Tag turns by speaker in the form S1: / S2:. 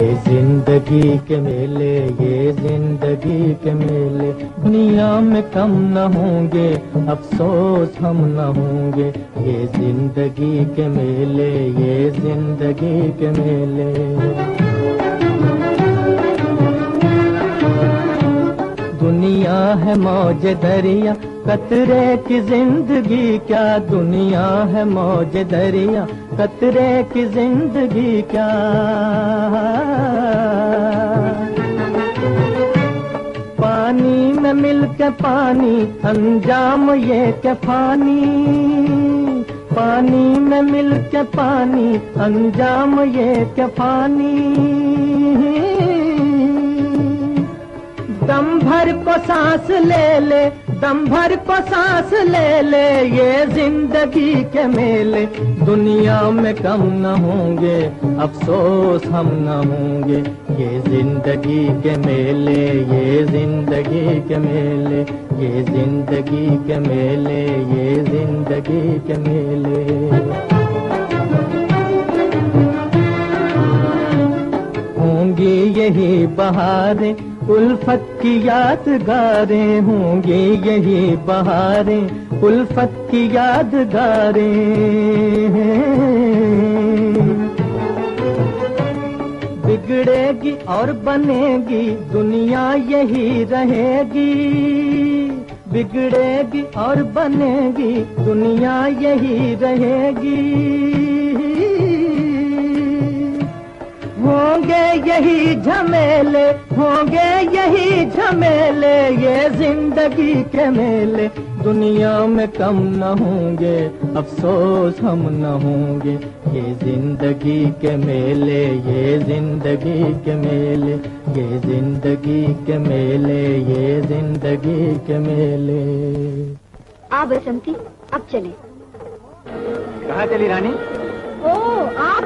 S1: ये जिंदगी के मेले, ये जिंदगी के मेले, दुनिया में कम न होंगे, अफसोस हम न होंगे। ये जिंदगी के मेले, ये जिंदगी के मेले। दुनिया है मौज दरिया, कतरे की जिंदगी क्या। दुनिया है मौज दरिया, कतरे की जिंदगी क्या। पानी में मिल के पानी, अंजाम ये के फानी। पानी में मिल के पानी, अंजाम ये के फानी। दम भर को सांस ले ले, दम भर को सांस ले ले, ये जिंदगी के मेले। दुनिया में कम न होंगे, अफसोस हम न होंगे। ये जिंदगी के मेले, ये जिंदगी के मेले, ये जिंदगी के मेले, ये जिंदगी के मेले। होंगी यही बहारें, उल्फत की यादगारें। होंगी यही बहारें, उल्फत की यादगारें। बिगड़ेगी और बनेगी, दुनिया यही रहेगी। बिगड़ेगी और बनेगी, दुनिया यही रहेगी। होंगे यही झमेले, होंगे यही झमेले, ये जिंदगी के मेले। दुनिया में कम न होंगे, अफसोस हम न होंगे। ये जिंदगी के मेले, ये जिंदगी के मेले, ये जिंदगी के मेले, ये जिंदगी के मेले।
S2: आ बसंती, अब चले।
S1: कहाँ चली रानी?
S2: ओ आप